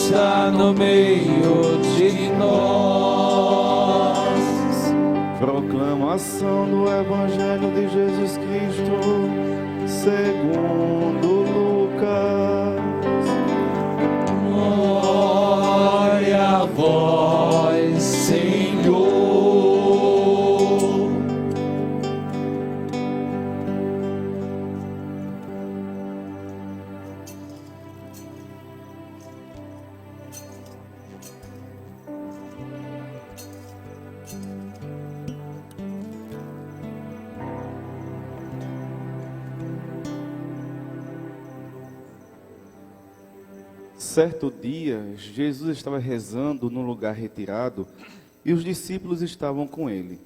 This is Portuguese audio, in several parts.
está no meio de nós. Proclamação do Evangelho de Jesus Cristo, segundo Lucas. Glória a vós, Senhor. Certo dia, Jesus estava rezando num lugar retirado e os discípulos estavam com ele.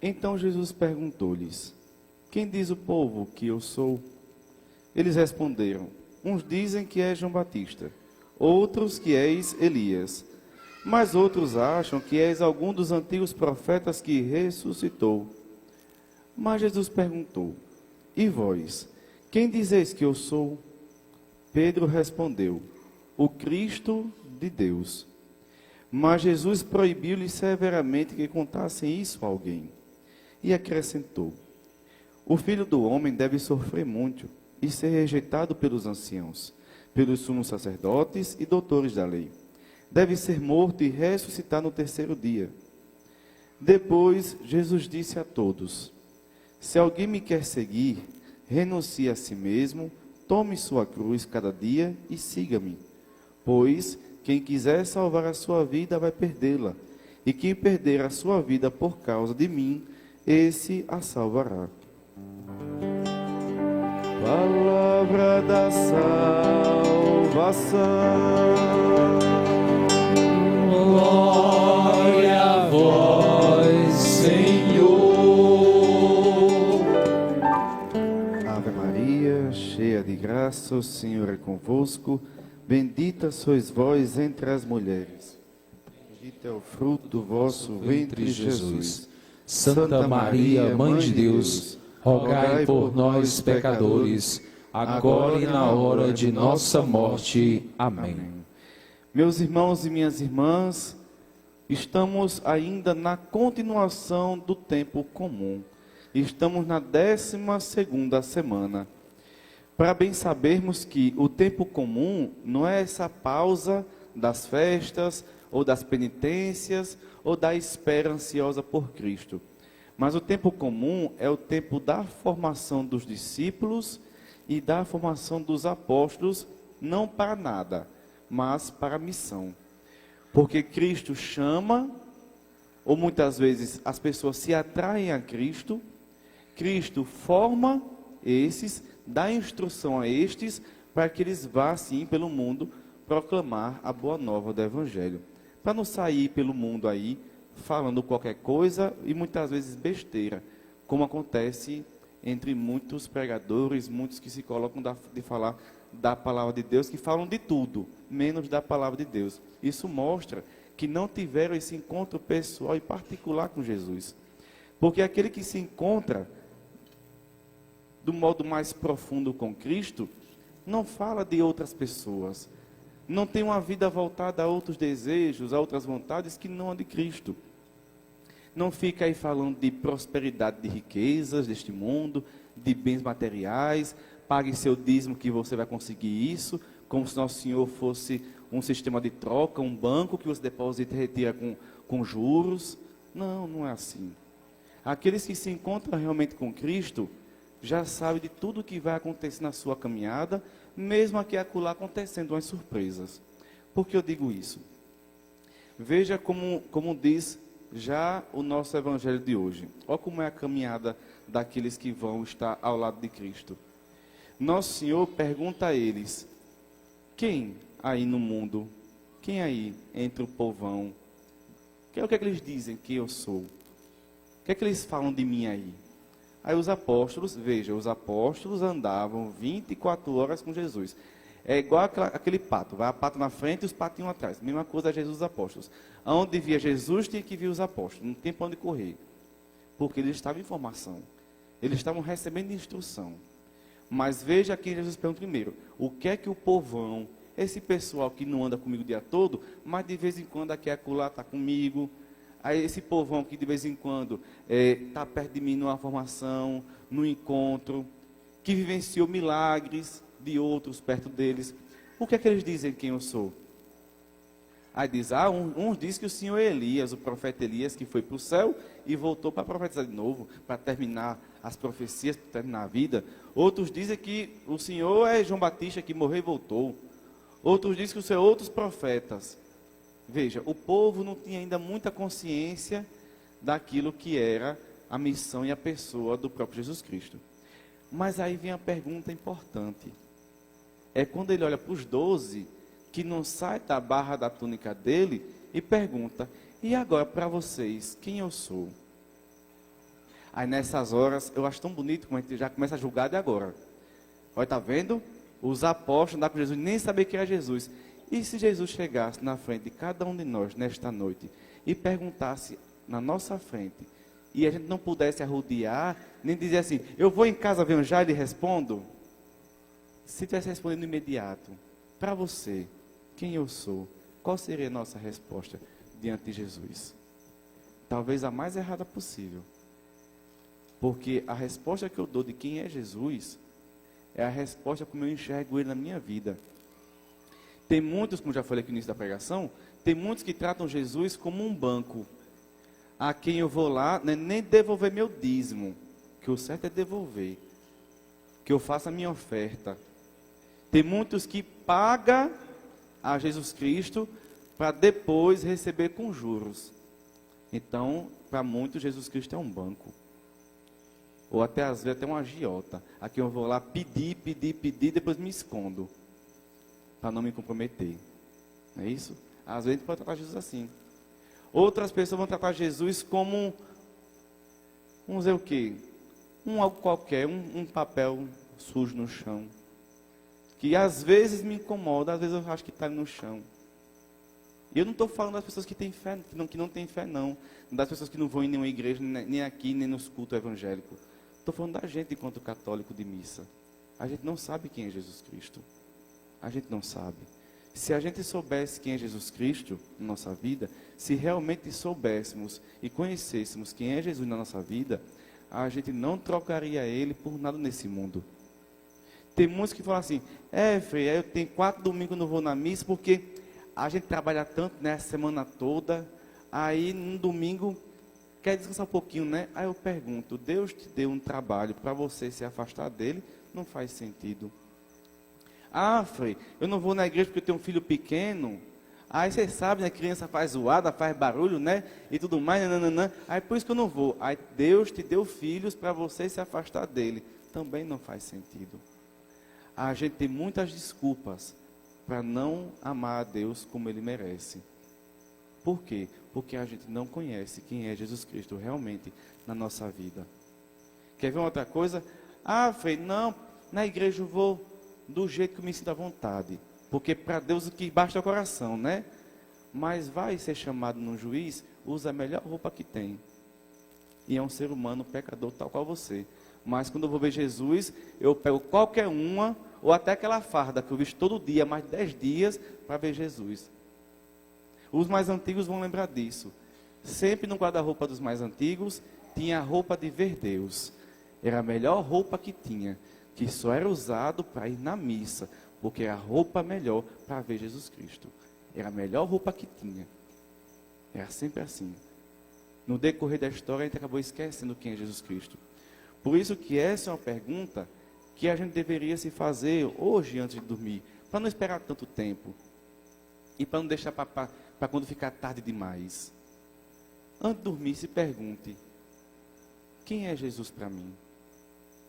Então Jesus perguntou-lhes: Quem diz o povo que eu sou? Eles responderam: Uns dizem que és João Batista, outros que és Elias, mas outros acham que és algum dos antigos profetas que ressuscitou. Mas Jesus perguntou: E vós, quem dizeis que eu sou? Pedro respondeu: O Cristo de Deus. Mas Jesus proibiu-lhes severamente que contassem isso a alguém. E acrescentou: O Filho do Homem deve sofrer muito e ser rejeitado pelos anciãos, pelos sumos sacerdotes e doutores da lei. Deve ser morto e ressuscitar no terceiro dia. Depois Jesus disse a todos: Se alguém me quer seguir, renuncie a si mesmo, tome sua cruz cada dia e siga-me. Pois quem quiser salvar a sua vida vai perdê-la, e quem perder a sua vida por causa de mim, esse a salvará. Palavra da salvação. Glória a vós, Senhor. Ave Maria, cheia de graça, o Senhor é convosco. Bendita sois vós entre as mulheres. Bendito é o fruto do vosso ventre, Jesus. Santa Maria, Mãe de Deus, rogai por nós, pecadores, agora e na hora de nossa morte. Amém. Meus irmãos e minhas irmãs, estamos ainda na continuação do tempo comum. Estamos na 12ª semana. Para bem sabermos que o tempo comum não é essa pausa das festas, ou das penitências, ou da espera ansiosa por Cristo. Mas o tempo comum é o tempo da formação dos discípulos e da formação dos apóstolos, não para nada, mas para a missão. Porque Cristo chama, ou muitas vezes as pessoas se atraem a Cristo, Cristo forma esses, dá instrução a estes, para que eles vá assim pelo mundo proclamar a boa nova do Evangelho. Para não sair pelo mundo aí, falando qualquer coisa e muitas vezes besteira, como acontece entre muitos pregadores, muitos que se colocam de falar da palavra de Deus, que falam de tudo, menos da palavra de Deus. Isso mostra que não tiveram esse encontro pessoal e particular com Jesus. Porque aquele que se encontra do modo mais profundo com Cristo, não fala de outras pessoas, não tem uma vida voltada a outros desejos, a outras vontades que não a de Cristo. Não fica aí falando de prosperidade, de riquezas deste mundo, de bens materiais, pague seu dízimo que você vai conseguir isso, como se Nosso Senhor fosse um sistema de troca, um banco que você deposita e retira com juros. Não, não é assim. Aqueles que se encontram realmente com Cristo, já sabem de tudo que vai acontecer na sua caminhada, mesmo aqui e acolá acontecendo umas surpresas. Por que eu digo isso? Veja como diz já o nosso evangelho de hoje. Olha como é a caminhada daqueles que vão estar ao lado de Cristo. Nosso Senhor pergunta a eles: quem aí no mundo, quem aí entre o povão, o que é que eles dizem que eu sou? O que é que eles falam de mim aí? Aí os apóstolos, veja, os apóstolos andavam 24 horas com Jesus. É igual aquele pato, vai a pato na frente e os patinhos atrás. Mesma coisa é Jesus e os apóstolos. Onde via Jesus, tinha que vir os apóstolos. Não tem para onde correr. Porque eles estavam em formação. Eles estavam recebendo instrução. Mas veja aqui, Jesus pergunta primeiro: o que é que o povão esse pessoal que não anda comigo o dia todo, mas de vez em quando aqui e acolá está comigo. Aí esse povão que de vez em quando está perto de mim numa formação, num encontro, que vivenciou milagres de outros perto deles. O que é que eles dizem quem eu sou? Aí diz, uns dizem que o senhor é Elias, o profeta Elias, que foi para o céu e voltou para profetizar de novo, para terminar as profecias, para terminar a vida. Outros dizem que o senhor é João Batista, que morreu e voltou. Outros dizem que o senhor é outros profetas. Veja, o povo não tinha ainda muita consciência daquilo que era a missão e a pessoa do próprio Jesus Cristo. Mas aí vem a pergunta importante. É quando ele olha para os 12, que não sai da barra da túnica dele e pergunta, e agora para vocês, quem eu sou? Aí nessas horas, eu acho tão bonito como a gente já começa a julgar de agora. Olha, está vendo? Os apóstolos andavam com Jesus, nem sabiam que era Jesus. E se Jesus chegasse na frente de cada um de nós nesta noite e perguntasse na nossa frente, e a gente não pudesse arrodear, nem dizer assim, eu vou em casa ver um já e lhe respondo? Se tivesse respondendo imediato, para você, quem eu sou? Qual seria a nossa resposta diante de Jesus? Talvez a mais errada possível. Porque a resposta que eu dou de quem é Jesus é a resposta como eu enxergo ele na minha vida. Tem muitos, como já falei aqui no início da pregação, tem muitos que tratam Jesus como um banco, a quem eu vou lá, né, nem devolver meu dízimo, que o certo é devolver, que eu faça a minha oferta. Tem muitos que pagam a Jesus Cristo para depois receber com juros. Então, para muitos, Jesus Cristo é um banco. Ou até às vezes até uma agiota. Aqui eu vou lá pedir, depois me escondo. Para não me comprometer. Não é isso? Às vezes a gente pode tratar Jesus assim. Outras pessoas vão tratar Jesus como vamos dizer o quê? Algo qualquer, um papel sujo no chão. Que às vezes me incomoda, às vezes eu acho que está no chão. E eu não estou falando das pessoas que têm fé, que não têm fé, não. Das pessoas que não vão em nenhuma igreja, nem aqui, nem nos cultos evangélicos. Estou falando da gente enquanto católico de missa. A gente não sabe quem é Jesus Cristo. A gente não sabe. Se a gente soubesse quem é Jesus Cristo na nossa vida, se realmente soubéssemos e conhecêssemos quem é Jesus na nossa vida, a gente não trocaria ele por nada nesse mundo. Tem muitos que falam assim, Frei, eu tenho 4 domingos que não vou na missa, porque a gente trabalha tanto, né, a semana toda, aí no domingo quer descansar um pouquinho, né? Aí eu pergunto, Deus te deu um trabalho para você se afastar dele? Não faz sentido. Frei, eu não vou na igreja porque eu tenho um filho pequeno. Aí você sabe, né, criança faz zoada, faz barulho, né, e tudo mais, nananã. Aí por isso que eu não vou. Aí Deus te deu filhos para você se afastar dele. Também não faz sentido. A gente tem muitas desculpas para não amar a Deus como ele merece. Por quê? Porque a gente não conhece quem é Jesus Cristo realmente na nossa vida. Quer ver uma outra coisa? Frei, não, na igreja eu vou do jeito que eu me sinto à vontade. Porque para Deus o que basta é o coração, né? Mas vai ser chamado num juiz, usa a melhor roupa que tem. E é um ser humano pecador tal qual você. Mas quando eu vou ver Jesus, eu pego qualquer uma, ou até aquela farda que eu visto todo dia, mais de 10 dias, para ver Jesus. Os mais antigos vão lembrar disso. Sempre no guarda-roupa dos mais antigos, tinha a roupa de ver Deus. Era a melhor roupa que tinha, que só era usado para ir na missa, porque era a roupa melhor para ver Jesus Cristo. Era a melhor roupa que tinha. Era sempre assim. No decorrer da história, a gente acabou esquecendo quem é Jesus Cristo. Por isso que essa é uma pergunta que a gente deveria se fazer hoje antes de dormir, para não esperar tanto tempo. E para não deixar para quando ficar tarde demais. Antes de dormir, se pergunte, quem é Jesus para mim?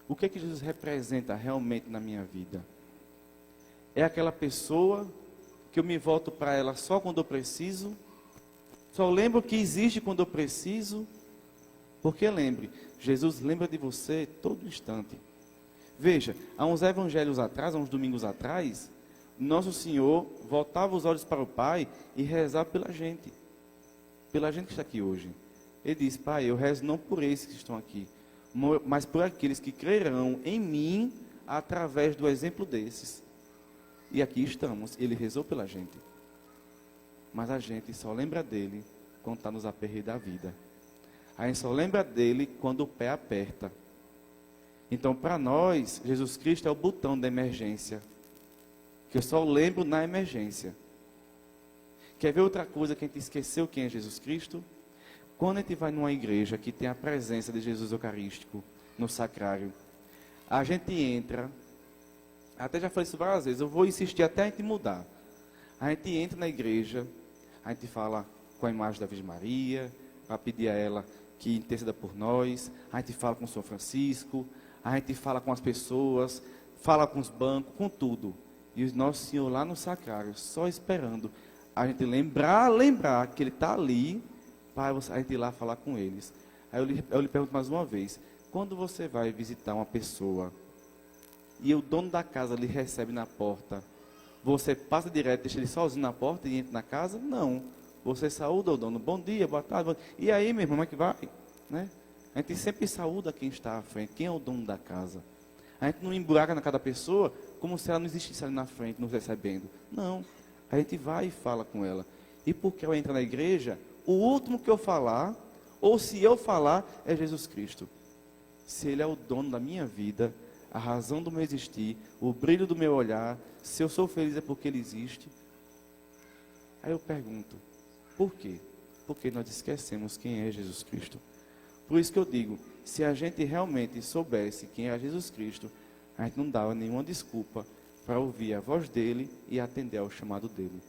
O que é que Jesus representa realmente na minha vida? É aquela pessoa que eu me volto para ela só quando eu preciso? Só lembro que existe quando eu preciso? Porque lembre, Jesus lembra de você todo instante. Veja, há uns evangelhos atrás, há uns domingos atrás, Nosso Senhor voltava os olhos para o Pai e rezava pela gente que está aqui hoje. Ele diz, Pai, eu rezo não por esses que estão aqui, mas por aqueles que crerão em mim através do exemplo desses. E aqui estamos, ele rezou pela gente. Mas a gente só lembra dele quando está nos aperreios da vida. A gente só lembra dele quando o pé aperta. Então, para nós, Jesus Cristo é o botão da emergência. Que eu só lembro na emergência. Quer ver outra coisa que a gente esqueceu quem é Jesus Cristo? Quando a gente vai numa igreja que tem a presença de Jesus Eucarístico no sacrário, a gente entra, até já falei isso várias vezes, eu vou insistir até a gente mudar. A gente entra na igreja, a gente fala com a imagem da Virgem Maria, para pedir a ela que interceda por nós, a gente fala com o São Francisco, a gente fala com as pessoas, fala com os bancos, com tudo. E o nosso Senhor lá no sacrário, só esperando a gente lembrar que Ele está ali, para a gente ir lá falar com eles. Aí eu lhe pergunto mais uma vez, quando você vai visitar uma pessoa, e o dono da casa lhe recebe na porta, você passa direto, deixa ele sozinho na porta e entra na casa? Não. Você saúda o dono, bom dia, boa tarde, e aí, meu irmão, como é que vai? Né? A gente sempre saúda quem está à frente, quem é o dono da casa. A gente não emburaca na cada pessoa, como se ela não existisse ali na frente, nos recebendo. Não. A gente vai e fala com ela. E porque ela entra na igreja, o último que eu falar, ou se eu falar, é Jesus Cristo. Se Ele é o dono da minha vida, a razão do meu existir, o brilho do meu olhar, se eu sou feliz é porque Ele existe. Aí eu pergunto, por quê? Porque nós esquecemos quem é Jesus Cristo. Por isso que eu digo, se a gente realmente soubesse quem é Jesus Cristo, a gente não dava nenhuma desculpa para ouvir a voz dele e atender ao chamado dele.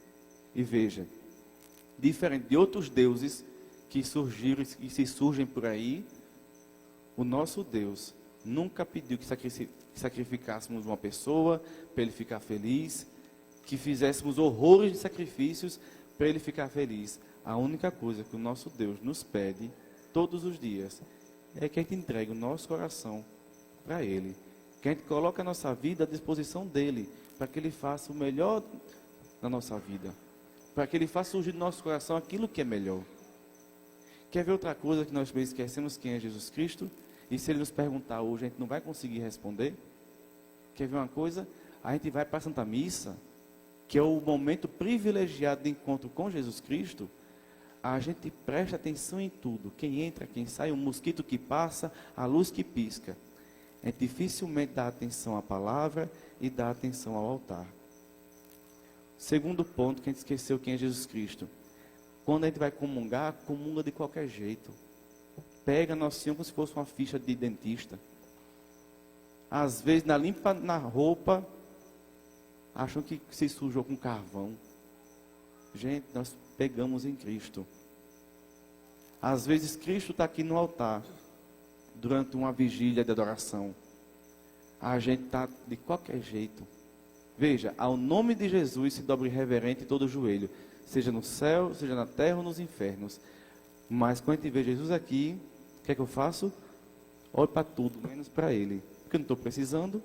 E veja, diferente de outros deuses que surgiram e se surgem por aí, o nosso Deus nunca pediu que sacrificássemos uma pessoa para ele ficar feliz, que fizéssemos horrores de sacrifícios para ele ficar feliz. A única coisa que o nosso Deus nos pede todos os dias é que a gente entregue o nosso coração para Ele, que a gente coloque a nossa vida à disposição dEle, para que Ele faça o melhor na nossa vida, para que Ele faça surgir do nosso coração aquilo que é melhor. Quer ver outra coisa que nós esquecemos quem é Jesus Cristo? E se Ele nos perguntar hoje, a gente não vai conseguir responder? Quer ver uma coisa? A gente vai para a Santa Missa, que é o momento privilegiado de encontro com Jesus Cristo. A gente presta atenção em tudo. Quem entra, quem sai, o mosquito que passa, a luz que pisca. A gente dificilmente dá atenção à palavra e dá atenção ao altar. Segundo ponto, que a gente esqueceu quem é Jesus Cristo. Quando a gente vai comungar, comunga de qualquer jeito. Pega Nosso Senhor como se fosse uma ficha de dentista. Às vezes, limpa na roupa, acham que se sujou com carvão. Gente, nós pegamos em Cristo. Às vezes Cristo está aqui no altar, durante uma vigília de adoração. A gente está de qualquer jeito. Veja, ao nome de Jesus se dobre reverente todo o joelho, seja no céu, seja na terra ou nos infernos. Mas quando a gente vê Jesus aqui, o que é que eu faço? Olho para tudo, menos para Ele. Porque eu não estou precisando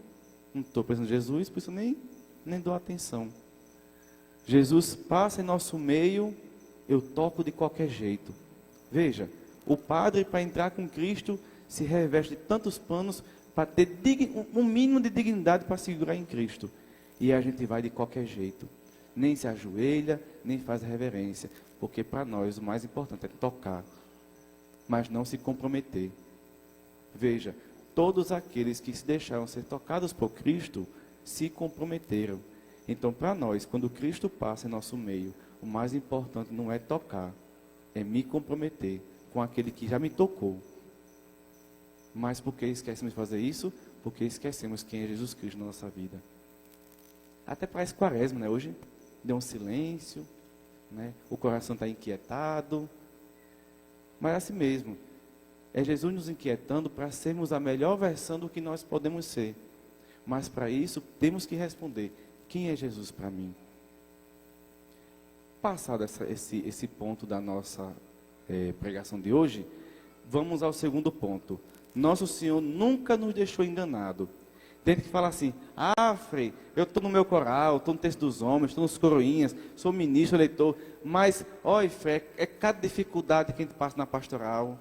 de Jesus, por isso nem dou atenção. Jesus passa em nosso meio, eu toco de qualquer jeito. Veja, o padre, para entrar com Cristo, se reveste de tantos panos para ter um mínimo de dignidade para segurar em Cristo. E a gente vai de qualquer jeito. Nem se ajoelha, nem faz reverência. Porque para nós o mais importante é tocar, mas não se comprometer. Veja, todos aqueles que se deixaram ser tocados por Cristo, se comprometeram. Então, para nós, quando Cristo passa em nosso meio, o mais importante não é tocar, é me comprometer com aquele que já me tocou. Mas por que esquecemos de fazer isso? Porque esquecemos quem é Jesus Cristo na nossa vida. Até parece quaresma, né? Hoje deu um silêncio, né? O coração está inquietado. Mas é assim mesmo. É Jesus nos inquietando para sermos a melhor versão do que nós podemos ser. Mas para isso, temos que responder: quem é Jesus para mim? Passado esse ponto da nossa pregação de hoje, vamos ao segundo ponto. Nosso Senhor nunca nos deixou enganado. Tem que falar assim: Frei, eu estou no meu coral, estou no texto dos homens, estou nos coroinhas, sou ministro, eleitor, mas, olha, Frei, é cada dificuldade que a gente passa na pastoral.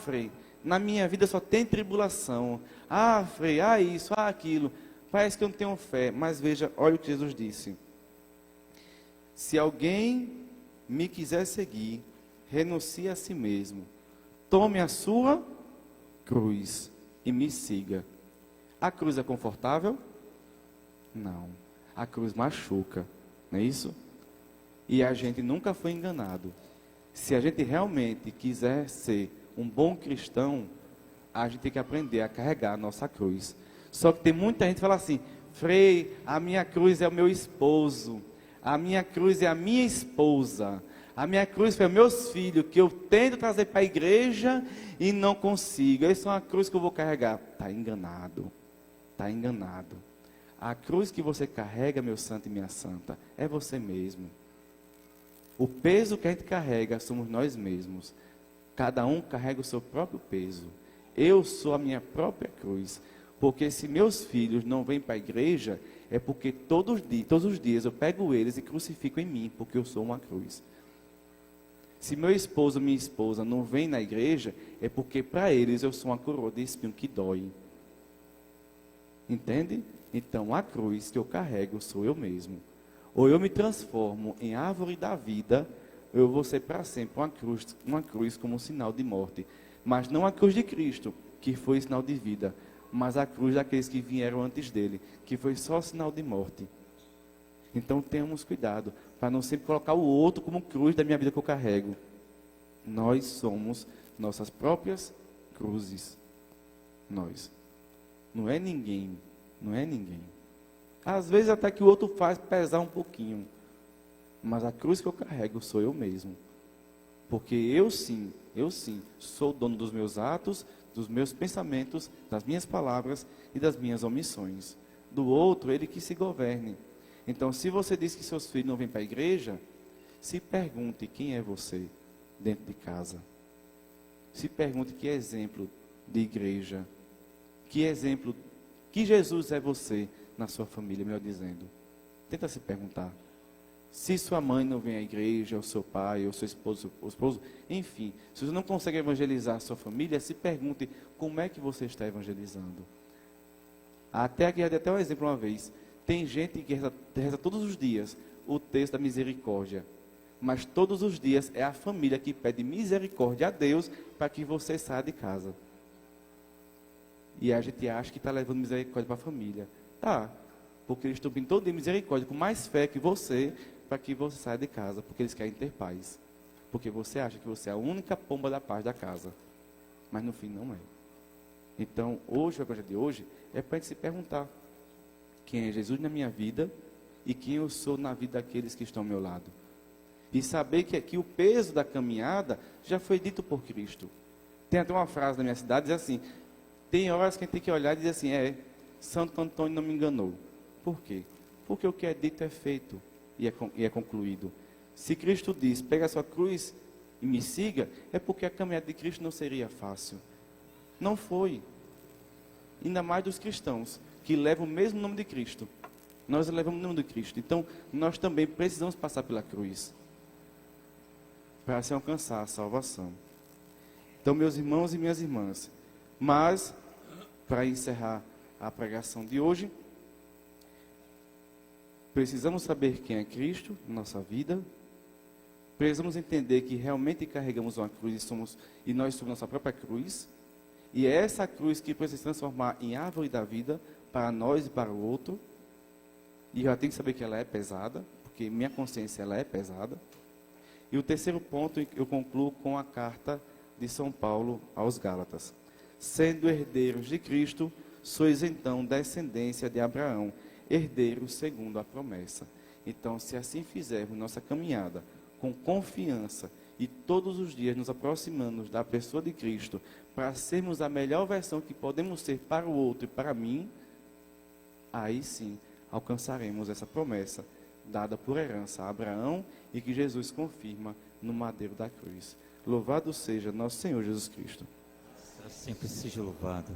Frei, na minha vida só tem tribulação. Frei, isso, aquilo. Parece que eu não tenho fé, mas veja, olha o que Jesus disse. Se alguém me quiser seguir, renuncie a si mesmo, tome a sua cruz e me siga. A cruz é confortável? Não. A cruz machuca, não é isso? E a gente nunca foi enganado. Se a gente realmente quiser ser um bom cristão, a gente tem que aprender a carregar a nossa cruz. Só que tem muita gente que fala assim: Frei, a minha cruz é o meu esposo, a minha cruz é a minha esposa, a minha cruz foi os meus filhos, que eu tento trazer para a igreja e não consigo. Essa é uma cruz que eu vou carregar. Está enganado, está enganado. A cruz que você carrega, meu santo e minha santa, é você mesmo. O peso que a gente carrega somos nós mesmos. Cada um carrega o seu próprio peso. Eu sou a minha própria cruz. Porque se meus filhos não vêm para a igreja, é porque todos os dias eu pego eles e crucifico em mim, porque eu sou uma cruz. Se meu esposo ou minha esposa não vêm na igreja, é porque para eles eu sou uma coroa de espinho que dói. Entende? Então a cruz que eu carrego sou eu mesmo. Ou eu me transformo em árvore da vida, ou eu vou ser para sempre uma cruz como um sinal de morte. Mas não a cruz de Cristo, que foi sinal de vida, mas a cruz daqueles que vieram antes dele, que foi só sinal de morte. Então tenhamos cuidado, para não sempre colocar o outro como cruz da minha vida que eu carrego. Nós somos nossas próprias cruzes. Nós. Não é ninguém. Não é ninguém. Às vezes até que o outro faz pesar um pouquinho. Mas a cruz que eu carrego sou eu mesmo. Porque eu sim, sou dono dos meus atos, dos meus pensamentos, das minhas palavras e das minhas omissões. Do outro, ele que se governe. Então, se você diz que seus filhos não vêm para a igreja, se pergunte quem é você dentro de casa. Se pergunte que exemplo de igreja, que exemplo, que Jesus é você na sua família, melhor dizendo. Tenta se perguntar. Se sua mãe não vem à igreja, ou seu pai, ou seu esposo, enfim, se você não consegue evangelizar a sua família, se pergunte como é que você está evangelizando. Até aqui, até um exemplo uma vez. Tem gente que reza todos os dias o texto da misericórdia. Mas todos os dias é a família que pede misericórdia a Deus para que você saia de casa. E a gente acha que está levando misericórdia para a família. Tá, porque eles estão pedindo todo dia misericórdia com mais fé que você, para que você saia de casa, porque eles querem ter paz. Porque você acha que você é a única pomba da paz da casa. Mas no fim não é. Então, hoje, o evangelho de hoje, é para a gente se perguntar quem é Jesus na minha vida e quem eu sou na vida daqueles que estão ao meu lado. E saber que aqui o peso da caminhada já foi dito por Cristo. Tem até uma frase na minha cidade, diz assim, tem horas que a gente tem que olhar e dizer assim, Santo Antônio não me enganou. Por quê? Porque o que é dito é feito e é concluído. Se Cristo diz, pega a sua cruz e me siga, é porque a caminhada de Cristo não seria fácil. Não foi. Ainda mais dos cristãos, que levam o mesmo nome de Cristo. Nós levamos o nome de Cristo. Então, nós também precisamos passar pela cruz para se alcançar a salvação. Então, meus irmãos e minhas irmãs, mas, para encerrar a pregação de hoje, precisamos saber quem é Cristo na nossa vida, precisamos entender que realmente carregamos uma cruz e nós somos nossa própria cruz, e é essa cruz que precisa se transformar em árvore da vida para nós e para o outro, e eu tenho que saber que ela é pesada, porque minha consciência ela é pesada. E o terceiro ponto eu concluo com a carta de São Paulo aos Gálatas. Sendo herdeiros de Cristo, sois então descendência de Abraão, herdeiros segundo a promessa. Então, se assim fizermos nossa caminhada com confiança e todos os dias nos aproximamos da pessoa de Cristo para sermos a melhor versão que podemos ser para o outro e para mim, aí sim alcançaremos essa promessa dada por herança a Abraão e que Jesus confirma no madeiro da cruz. Louvado seja nosso Senhor Jesus Cristo. Sempre seja louvado.